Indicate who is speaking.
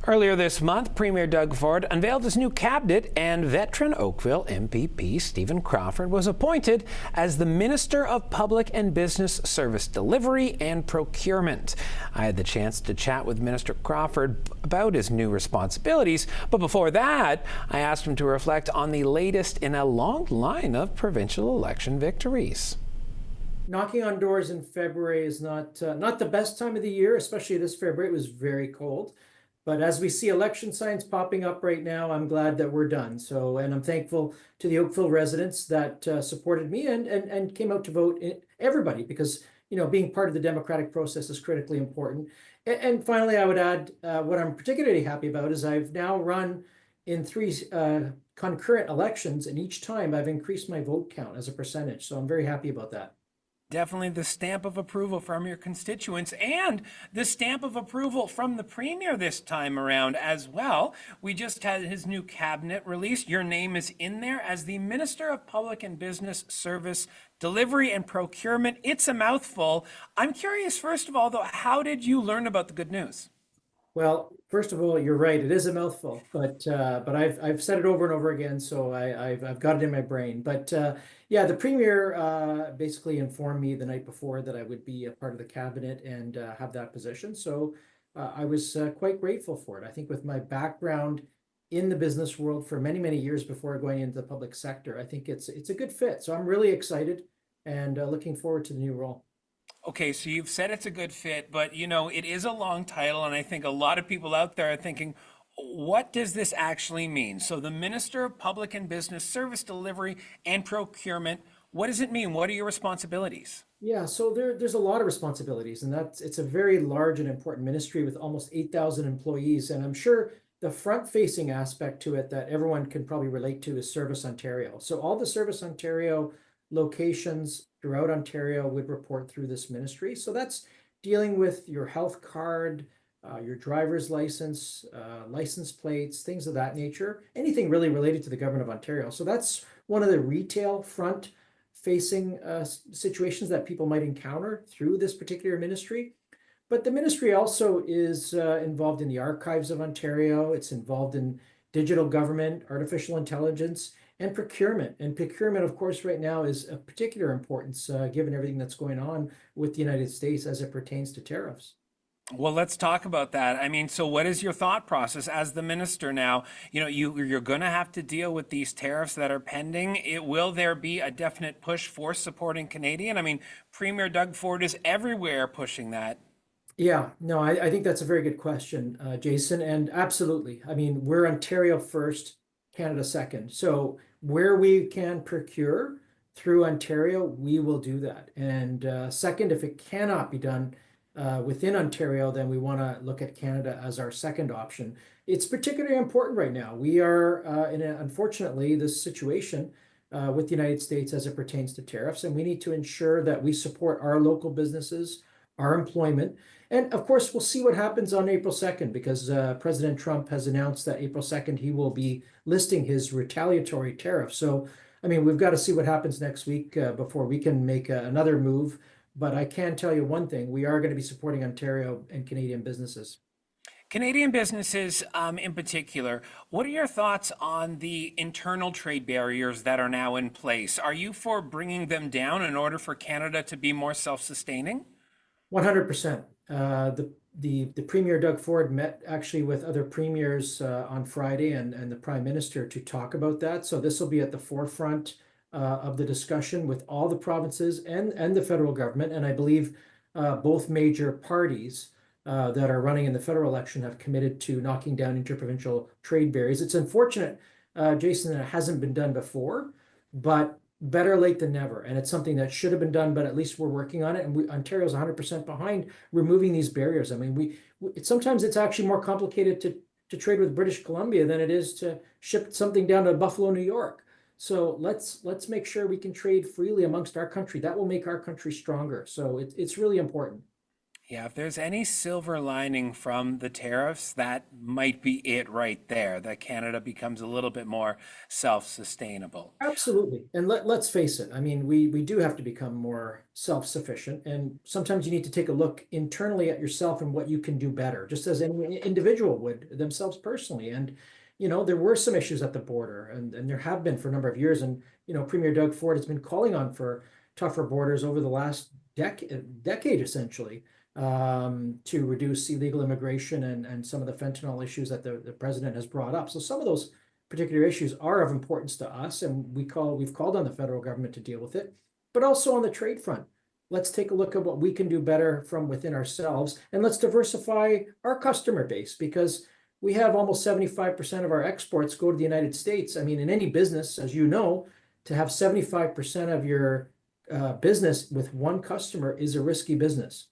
Speaker 1: Earlier this month, Premier Doug Ford unveiled his new cabinet, and veteran Oakville MPP Stephen Crawford was appointed as the Minister of Public and Business Service Delivery and Procurement. I had the chance to chat with Minister Crawford about his new responsibilities, but before that, I asked him to reflect on the latest in a long line of provincial election victories.
Speaker 2: Knocking on doors in February is not the best time of the year, especially this February. It was very cold. But as we see election signs popping up right now, I'm glad that we're done. And I'm thankful to the Oakville residents that supported me and came out to vote, everybody, because, being part of the democratic process is critically important. And finally, I would add what I'm particularly happy about is I've now run in three concurrent elections, and each time I've increased my vote count as a percentage. So I'm very happy about that.
Speaker 1: Definitely the stamp of approval from your constituents and the stamp of approval from the Premier this time around as well. We just had his new cabinet released. Your name is in there as the Minister of Public and Business Service Delivery and Procurement. It's a mouthful. I'm curious, first of all, though, how did you learn about the good news?
Speaker 2: Well, first of all, you're right. It is a mouthful, but I've said it over and over again, so I've got it in my brain. But yeah, the premier basically informed me the night before that I would be a part of the cabinet and have that position. So I was quite grateful for it. I think with my background in the business world for many years before going into the public sector, I think it's a good fit. So I'm really excited and looking forward to the new role.
Speaker 1: Okay, so you've said it's a good fit, but it is a long title, and I think a lot of people out there are thinking, what does this actually mean? So the Minister of Public and Business Service Delivery and Procurement, what does it mean? What are your responsibilities?
Speaker 2: Yeah, so there's a lot of responsibilities, and it's a very large and important ministry with almost 8,000 employees. And I'm sure the front-facing aspect to it that everyone can probably relate to is Service Ontario. So all the Service Ontario locations throughout Ontario would report through this ministry. So that's dealing with your health card, your driver's license, license plates, things of that nature, anything really related to the government of Ontario. So that's one of the retail front facing situations that people might encounter through this particular ministry. But the ministry also is involved in the archives of Ontario. It's involved in digital government, artificial intelligence, and procurement. And procurement, of course, right now is of particular importance given everything that's going on with the United States as it pertains to tariffs.
Speaker 1: Well, let's talk about that. I mean, so what is your thought process as the minister now? You're going to have to deal with these tariffs that are pending. Will there be a definite push for supporting Canadian? I mean, Premier Doug Ford is everywhere pushing that.
Speaker 2: Yeah, no, I think that's a very good question, Jason. And absolutely. I mean, we're Ontario first, Canada second. So where we can procure through Ontario, we will do that. And second, if it cannot be done within Ontario, then we want to look at Canada as our second option. It's particularly important right now. We are unfortunately, this situation with the United States as it pertains to tariffs, and we need to ensure that we support our local businesses, our employment. And of course, we'll see what happens on April 2nd, because President Trump has announced that April 2nd, he will be listing his retaliatory tariff. So, I mean, we've got to see what happens next week before we can make another move. But I can tell you one thing, we are going to be supporting Ontario and Canadian businesses.
Speaker 1: Canadian businesses in particular, what are your thoughts on the internal trade barriers that are now in place? Are you for bringing them down in order for Canada to be more self-sustaining?
Speaker 2: 100%. The Premier Doug Ford met actually with other premiers on Friday and the Prime Minister to talk about that. So this will be at the forefront of the discussion with all the provinces and the federal government. And I believe both major parties that are running in the federal election have committed to knocking down interprovincial trade barriers. It's unfortunate, Jason, that it hasn't been done before, but better late than never. And it's something that should have been done, but at least we're working on it. And Ontario's 100% behind removing these barriers. I mean, sometimes it's actually more complicated to trade with British Columbia than it is to ship something down to Buffalo, New York. So let's make sure we can trade freely amongst our country. That will make our country stronger. So it's really important.
Speaker 1: Yeah, if there's any silver lining from the tariffs, that might be it right there, that Canada becomes a little bit more self-sustainable.
Speaker 2: Absolutely. And let's face it. I mean, we do have to become more self-sufficient. And sometimes you need to take a look internally at yourself and what you can do better, just as any individual would themselves personally. And, there were some issues at the border, and there have been for a number of years. And, Premier Doug Ford has been calling on for tougher borders over the last decade essentially, to reduce illegal immigration and some of the fentanyl issues that the president has brought up. So some of those particular issues are of importance to us, and we've called on the federal government to deal with it, but also on the trade front. Let's take a look at what we can do better from within ourselves, and let's diversify our customer base, because we have almost 75% of our exports go to the United States. I mean, in any business, as you know, to have 75% of your business with one customer is a risky business.